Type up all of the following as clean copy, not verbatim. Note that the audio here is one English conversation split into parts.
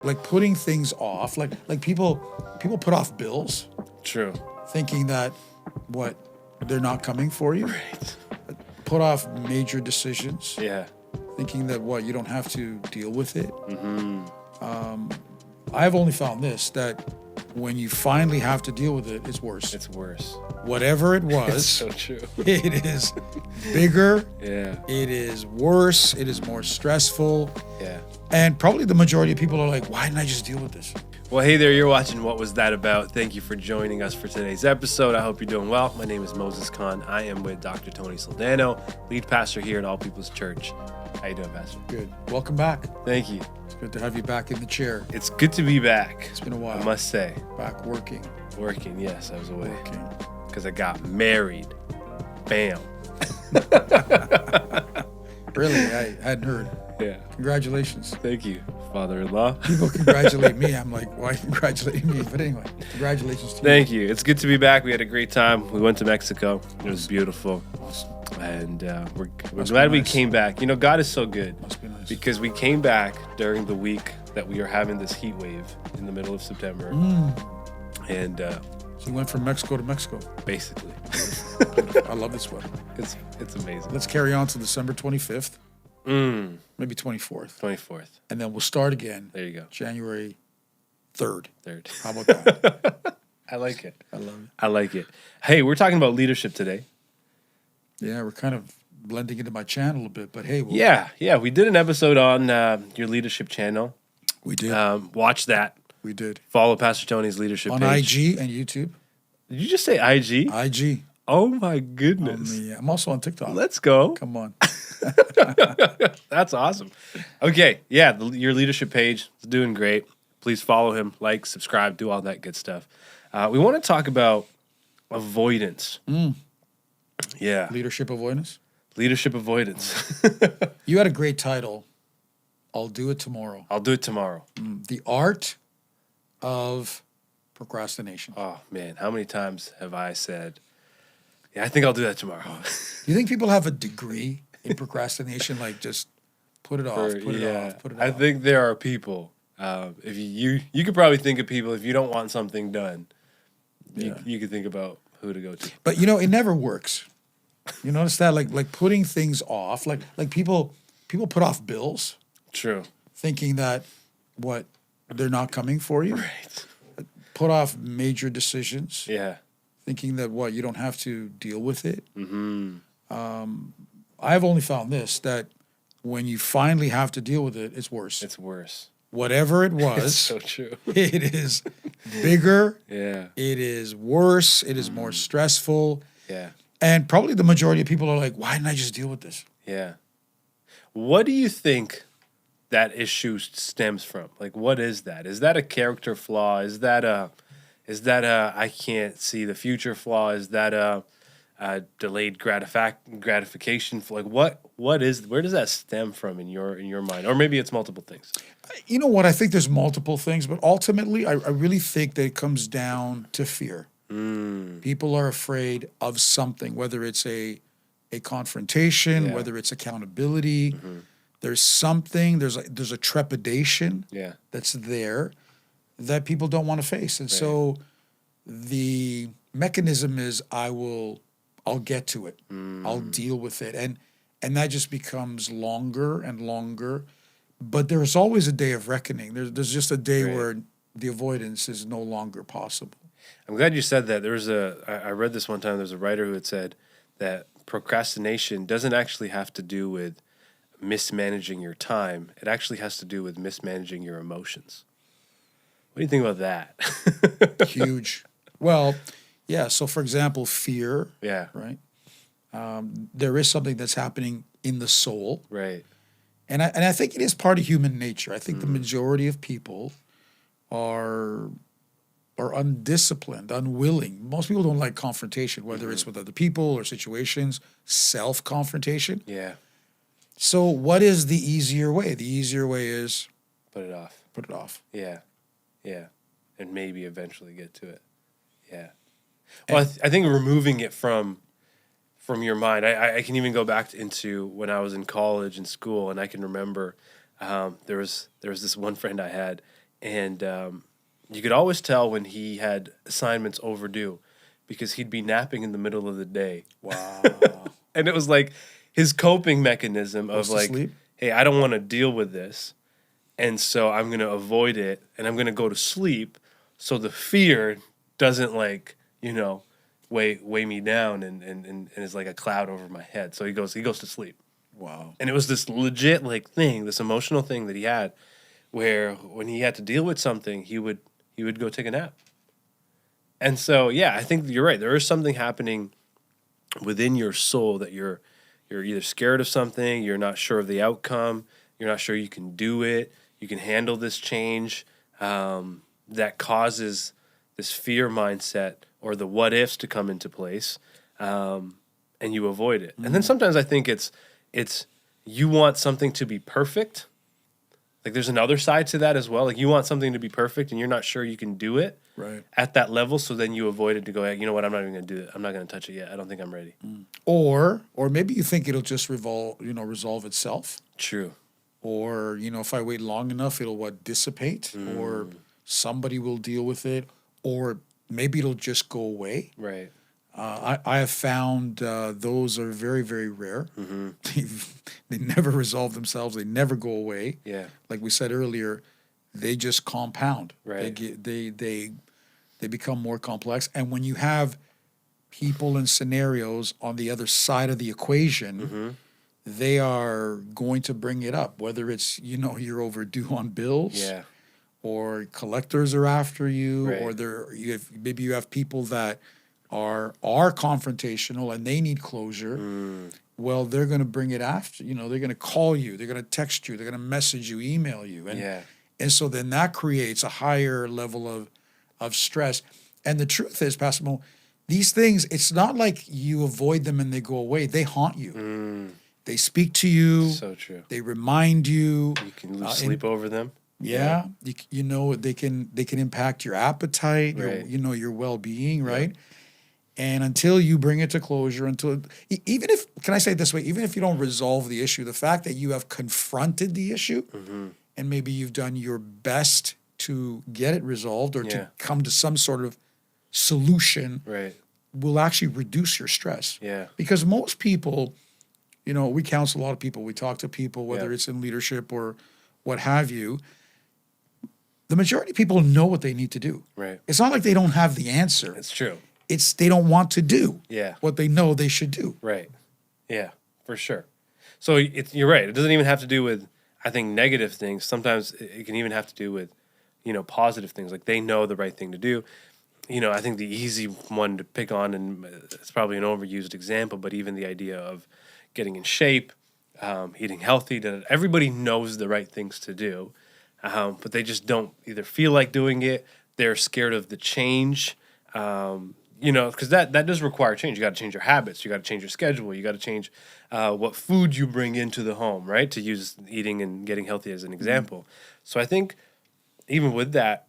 like putting things off, like people put off bills True. thinking that what they're not coming for you. Right. Put off major decisions Yeah. thinking that what you don't have to deal with it. I've only found this, that when you finally have to deal with it, it's worse. It's worse. Whatever it It's was, so true. it is bigger. Yeah. It is worse. It is more stressful. Yeah. And probably the majority of people are like, why didn't I just deal with this? Well, hey there, you're watching What Was That About? Thank you for joining us for today's episode. I hope you're doing well. My name is Moses Khan. I am with Dr. Tony Soldano, lead pastor here at All People's Church. How you doing, Pastor? Good. Welcome back. Thank you. It's good to have you back in the chair. It's good to be back. It's been a while. I must say. Back working. Working, yes, I was away. Working. Because I got married. Bam. Really? I hadn't heard. Yeah. Congratulations. Thank you, father-in-law. People congratulate me. I'm like, why congratulate me? But anyway, congratulations to you. Thank you. It's good to be back. We had a great time. We went to Mexico. It was beautiful. Awesome. And we're Must glad be we nice. came back. You know, God is so good. Must be nice. Because we came back during the week that we are having this heat wave in the middle of September. And So you went from Mexico to Mexico. basically, I love this weather. it's amazing. Let's carry on to December 25th, maybe 24th. 24th. And then we'll start again There you go. January 3rd. Third. How about that? I like it. I love it. I like it. Hey, we're talking about leadership today. Yeah, we're kind of blending into my channel a bit, but hey, Yeah. We did an episode on your leadership channel. we did. Watch that. We did. Follow Pastor Tony's leadership On page. IG and YouTube. Did you just say IG? IG. Oh my goodness. I'm also on TikTok. Let's go. Come on. That's awesome. Okay, yeah, your leadership page is doing great. Please follow him, like, subscribe, do all that good stuff. We want to talk about avoidance. Yeah, Leadership avoidance. leadership avoidance. You had a great title. I'll do it tomorrow. I'll do it tomorrow. The art of procrastination. Oh, man, how many times have I said, yeah, I think I'll do that tomorrow. Do you think people have a degree in procrastination? Like just put it off, put it off, put it I off. think there are people. If you could probably think of people, if you don't want something done, you could think about who to go to. But you know, it never works. You notice that, like putting things off, like people put off bills, True. thinking that what they're not coming for you. Right. Put off major decisions, Yeah. thinking that what you don't have to deal with it. I've only found this, that when you finally have to deal with it, it's worse. It's worse. Whatever it It's was, so true. it is bigger. Yeah. It is worse. It is more stressful. Yeah. And probably the majority of people are like, why didn't I just deal with this? Yeah. What do you think that issue stems from? Like, what is that? Is that a character flaw? Is that a I can't see the future flaw? Is that a delayed gratification? Like, where does that stem from in your mind? Or maybe it's multiple things. You know what? I think there's multiple things, but ultimately, I really think that it comes down to fear. People are afraid of something, whether it's a confrontation, whether it's accountability. There's something, there's a trepidation Yeah. that's there that people don't want to face. And so the mechanism is I'll get to it. I'll deal with it. And that just becomes longer and longer. But there's always a day of reckoning. There's just a day where the avoidance is no longer possible. I'm glad you said that. I read this one time. There's a writer who had said that procrastination doesn't actually have to do with mismanaging your time. It actually has to do with mismanaging your emotions. What do you think about that? Huge. Well, yeah. So, for example, fear, Yeah. right? There is something that's happening in the soul. Right. And I think it is part of human nature. I think the majority of people are undisciplined, unwilling. Most people don't like confrontation, whether it's with other people or situations, self-confrontation. Yeah. So what is the easier way? The easier way is Put it off. put it off. Yeah. Yeah. And maybe eventually get to it. Yeah. Well, I think removing it from your mind, I can even go back into when I was in college and school, and I can remember there was this one friend I had, and you could always tell when he had assignments overdue because he'd be napping in the middle of the day. Wow. And it was like his coping mechanism of Goes to like, sleep? hey, I don't want to deal with this. And so I'm going to avoid it and I'm going to go to sleep so the fear doesn't like, weigh me down and is like a cloud over my head. So he goes to sleep. Wow. And it was this legit like thing, this emotional thing that he had where when he had to deal with something, he would go take a nap. And so, yeah, I think you're right. There is something happening within your soul that you're either scared of something, you're not sure of the outcome, you're not sure you can do it, you can handle this change, that causes this fear mindset or the what ifs to come into place, and you avoid it. And then sometimes I think it's you want something to be perfect. Like there's another side to that as well. Like you want something to be perfect and you're not sure you can do it Right. at that level. So then you avoid it to go, hey, you know what? I'm not even going to do it. I'm not going to touch it yet. I don't think I'm ready. Or maybe you think it'll just resolve itself. True. Or, if I wait long enough, it'll dissipate, or somebody will deal with it, or maybe it'll just go away. Right. I have found those are very, very rare. They never resolve themselves. They never go away. Yeah. Like we said earlier, they just compound. Right. They become more complex. And when you have people and scenarios on the other side of the equation, they are going to bring it up. Whether it's you're overdue on bills. Yeah. Or collectors are after you, Right. or maybe you have people that are confrontational and they need closure. Well, they're going to bring it after. They're going to call you, they're going to text you, they're going to message you, email you, and so then that creates a higher level of stress. And the truth is, Pastor Mo, these things, it's not like you avoid them and they go away. They haunt you. They speak to you. So true. They remind you. You can lose sleep over them. Yeah, they can impact your appetite, Right. your well-being, right? And until you bring it to closure, even if, can I say it this way, even if you don't resolve the issue, the fact that you have confronted the issue and maybe you've done your best to get it resolved or to come to some sort of solution, Right. will actually reduce your stress. Yeah. Because most people, we counsel a lot of people, we talk to people, whether Yeah. it's in leadership or what have you. The majority of people know what they need to do. Right. It's not like they don't have the answer. It's true. It's they don't want to do Yeah. what they know they should do. Right. Yeah, for sure. So you're right. It doesn't even have to do with, I think, negative things. Sometimes it can even have to do with, positive things. Like they know the right thing to do. I think the easy one to pick on, and it's probably an overused example, but even the idea of getting in shape, eating healthy, everybody knows the right things to do, but they just don't either feel like doing it. They're scared of the change. Because that does require change. You got to change your habits. You got to change your schedule. You got to change what food you bring into the home, right? To use eating and getting healthy as an example. So I think even with that,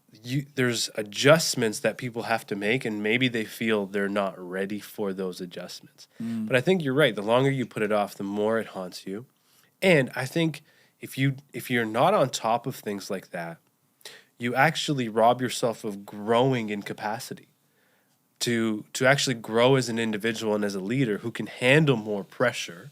there's adjustments that people have to make, and maybe they feel they're not ready for those adjustments. But I think you're right. The longer you put it off, the more it haunts you. And I think if you're not on top of things like that, you actually rob yourself of growing in capacity. To actually grow as an individual and as a leader who can handle more pressure.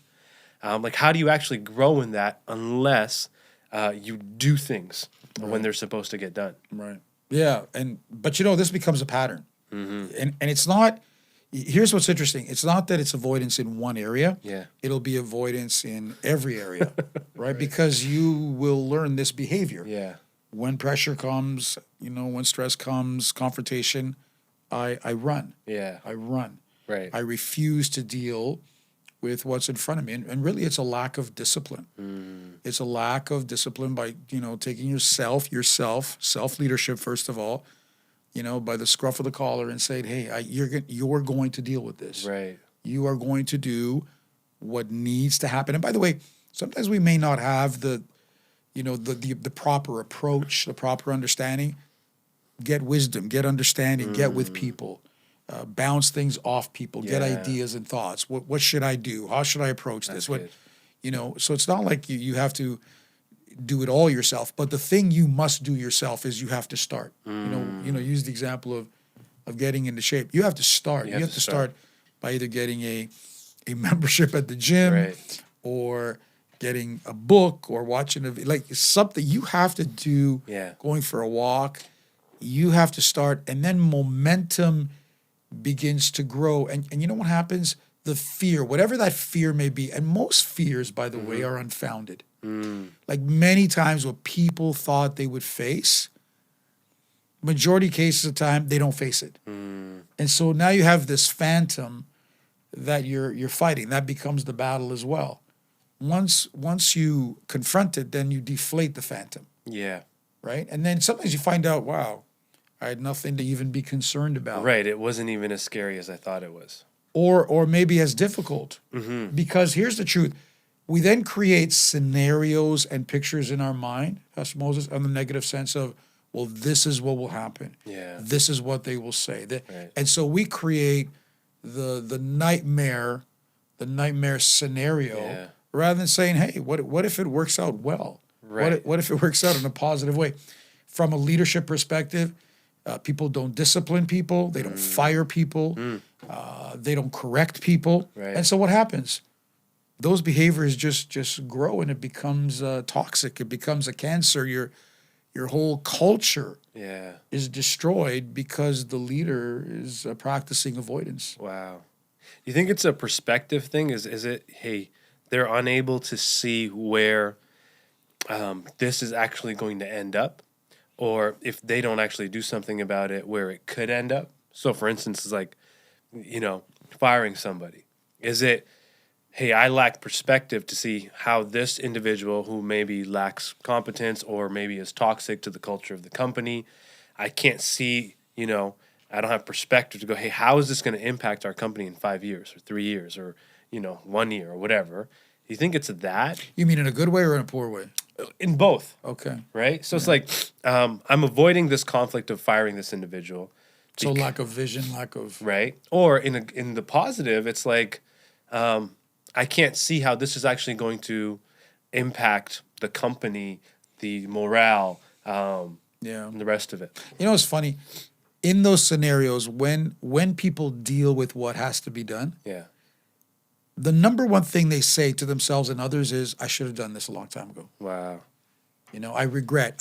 Like how do you actually grow in that unless you do things when they're supposed to get done? Right. Yeah. But this becomes a pattern. And it's not, here's what's interesting. It's not that it's avoidance in one area. Yeah. It'll be avoidance in every area, right? Because you will learn this behavior. Yeah. When pressure comes, when stress comes, confrontation, I run. Yeah. I run. Right. I refuse to deal with what's in front of me. And really, it's a lack of discipline. It's a lack of discipline by, taking self-leadership, first of all, by the scruff of the collar and saying, hey, you're going to deal with this. Right. You are going to do what needs to happen. And by the way, sometimes we may not have the proper approach, the proper understanding. Get wisdom, get understanding, get with people, bounce things off people, get ideas and thoughts. What should I do? How should I approach this? Good. So it's not like you have to, do it all yourself. But the thing you must do yourself is you have to start. Use the example of getting into shape. You have to start. You have to start by either getting a membership at the gym, Right. or getting a book, or watching something you have to do. Yeah. Going for a walk, you have to start, and then momentum begins to grow. And you know what happens? The fear, whatever that fear may be, and most fears, by the way, are unfounded. Like many times what people thought they would face, majority cases of the time, they don't face it. And so now you have this phantom that you're fighting. That becomes the battle as well. Once you confront it, then you deflate the phantom, Yeah. right? And then sometimes you find out, wow, I had nothing to even be concerned about. Right. It wasn't even as scary as I thought it was. Or maybe as difficult. Because here's the truth. We then create scenarios and pictures in our mind, Pastor Moses, on the negative sense of, well, this is what will happen. Yeah. This is what they will say. Right. And so we create the nightmare scenario, Yeah. rather than saying, hey, what if it works out well? Right. What if it works out in a positive way? From a leadership perspective, people don't discipline people. They don't fire people. They don't correct people. Right. And so what happens? Those behaviors just grow, and it becomes toxic. It becomes a cancer. Your whole culture Yeah. is destroyed because the leader is practicing avoidance. Wow. You think it's a perspective thing? Is it, hey, they're unable to see where this is actually going to end up? Or if they don't actually do something about it, where it could end up? So, for instance, it's like, firing somebody. Is it, hey, I lack perspective to see how this individual who maybe lacks competence or maybe is toxic to the culture of the company, I can't see, I don't have perspective to go, hey, how is this going to impact our company in 5 years or 3 years or, 1 year or whatever? Do you think it's that? You mean in a good way or in a poor way? In both. Okay. Right? So it's like, I'm avoiding this conflict of firing this individual. So lack of vision, lack of... Right? Or in the positive, it's like, I can't see how this is actually going to impact the company, the morale, and the rest of it. It's funny. In those scenarios, when people deal with what has to be done, Yeah. the number one thing they say to themselves and others is, I should have done this a long time ago. Wow. I regret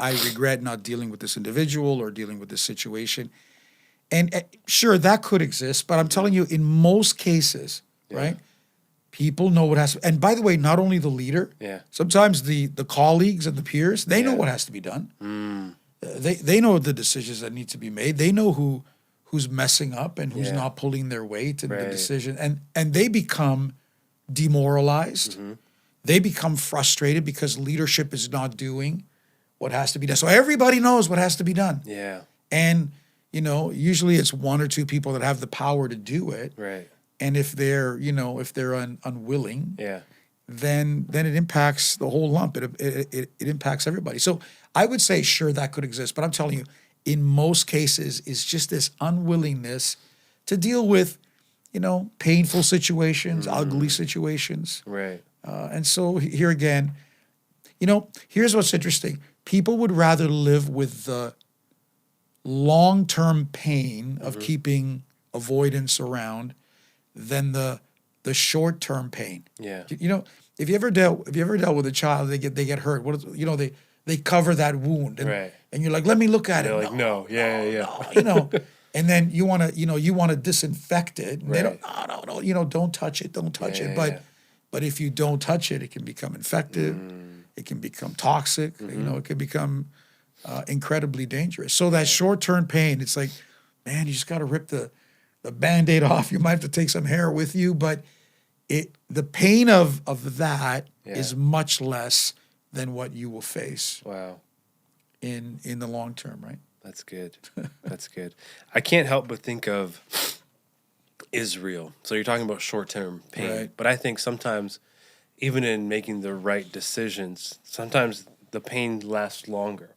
not dealing with this individual or dealing with this situation. And sure, that could exist, but I'm telling you, in most cases, right, people know what has to, and by the way, not only the leader, sometimes the colleagues and the peers, they know what has to be done. They know the decisions that need to be made. They know who's messing up and who's not pulling their weight in the decision. And they become demoralized. They become frustrated because leadership is not doing what has to be done. So everybody knows what has to be done. Yeah. And, usually it's one or two people that have the power to do it. Right. And if they're unwilling, then it impacts the whole lump. It impacts everybody. So I would say, sure, that could exist. But I'm telling you, in most cases, it's just this unwillingness to deal with, painful situations, ugly situations. Right. And so here again, here's what's interesting. People would rather live with the long-term pain of keeping avoidance around than the short-term pain. Yeah. If you ever dealt with a child, they get hurt. They cover that wound, and you're like, let me look at it. They're like, no. And then you want to disinfect it. And they don't, no, don't touch it, don't touch it. But if you don't touch it, it can become infected. It can become toxic. It can become incredibly dangerous. So that short-term pain, it's like, man, you just got to rip the Band-Aid off. You might have to take some hair with you, but the pain of that is much less than what you will face. Wow. In the long term, right? That's good. That's good. I can't help but think of Israel. So you're talking about short-term pain, but I think sometimes, even in making the right decisions, sometimes the pain lasts longer.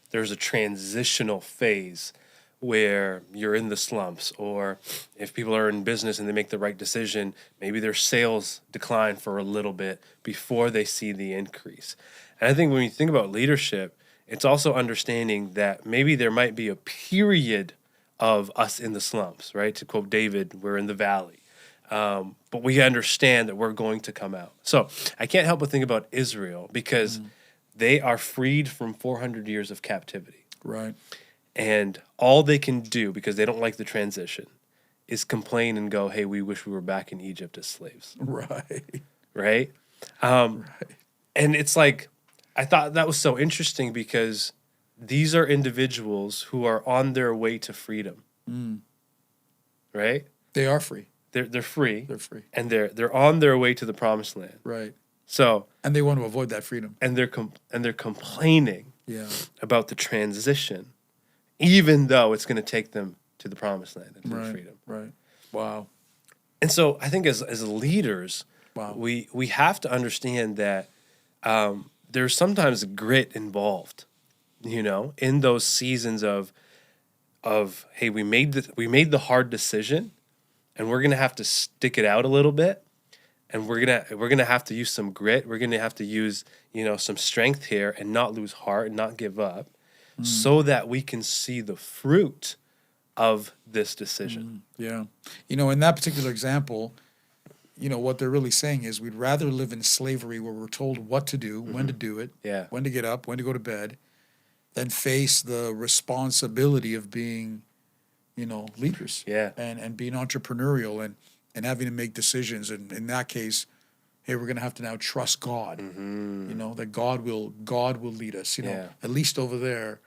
There's a transitional phase where you're in the slumps, or if people are in business and they make the right decision, maybe their sales decline for a little bit before they see the increase. And I think when you think about leadership, it's also understanding that maybe there might be a period of us in the slumps, right? To quote David, we're in the valley. But we understand that we're going to come out. So I can't help but think about Israel because they are freed from 400 years of captivity. Right. And all they can do, because they don't like the transition, is complain and go, hey, we wish we were back in Egypt as slaves. Right. Right? Right. And it's like, I thought that was so interesting because these are individuals who are on their way to freedom. Right? They are free. They're free. They're free. And they're on their way to the promised land. Right. So, And they want to avoid that freedom. and they're complaining Yeah. about the transition, even though it's going to take them to the promised land and to the Right. freedom. Right. Wow. And so I think as leaders, Wow. we have to understand that there's sometimes grit involved, in those seasons of hey, we made the hard decision, and we're gonna have to stick it out a little bit, and we're gonna have to use some grit. We're gonna have to use some strength here and not lose heart and not give up, so that we can see the fruit of this decision. Yeah. In that particular example, what they're really saying is we'd rather live in slavery where we're told what to do, when to do it, Yeah. when to get up, when to go to bed, than face the responsibility of being, leaders. Yeah. And being entrepreneurial and having to make decisions. And in that case, hey, we're going to have to now trust God, that God will lead us. Yeah. At least over there,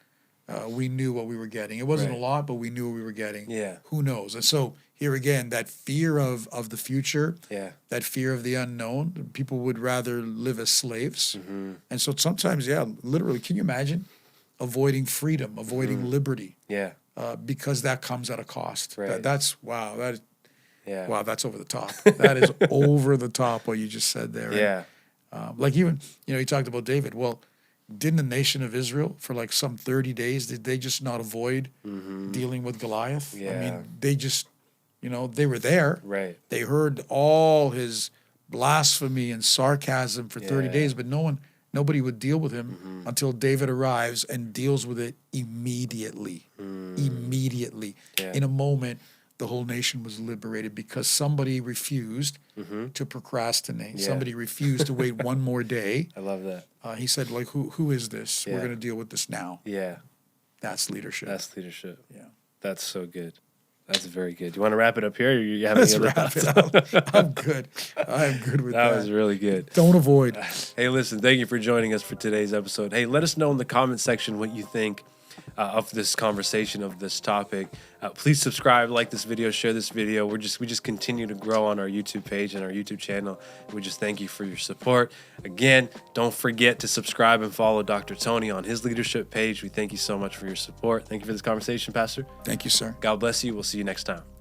we knew what we were getting. It wasn't Right. a lot, but we knew what we were getting. Yeah. Who knows? And so here again, that fear of the future, Yeah. that fear of the unknown, people would rather live as slaves. Mm-hmm. And so sometimes, yeah, literally, can you imagine avoiding freedom, avoiding liberty, Yeah. because that comes at a cost? Right. That's wow. Yeah. Wow, that's over the top. That is over the top what you just said there. And, Yeah. like even, you talked about David. Well, didn't the nation of Israel for like some 30 days, did they just not avoid dealing with Goliath? I Yeah. mean, they just, they were there. Right. They heard all his blasphemy and sarcasm for 30 Yeah. days, but nobody would deal with him until David arrives and deals with it immediately. Immediately. Yeah. In a moment, the whole nation was liberated because somebody refused to procrastinate. Yeah. Somebody refused to wait one more day. I love that. He said, like, who is this? Yeah. We're going to deal with this now. Yeah. That's leadership. That's leadership. Yeah. That's so good. That's very good. Do you want to wrap it up here? Or you have any Let's other wrap thoughts? it up. I'm good. I'm good with that. That was really good. Don't avoid. Hey, listen, thank you for joining us for today's episode. Hey, let us know in the comment section what you think of this conversation, of this topic. Please subscribe, like this video, share this video. We just continue to grow on our YouTube page and our YouTube channel. We just thank you for your support. Again, don't forget to subscribe and follow Dr. Tony on his leadership page. We thank you so much for your support. Thank you for this conversation, Pastor. Thank you, sir. God bless you. We'll see you next time.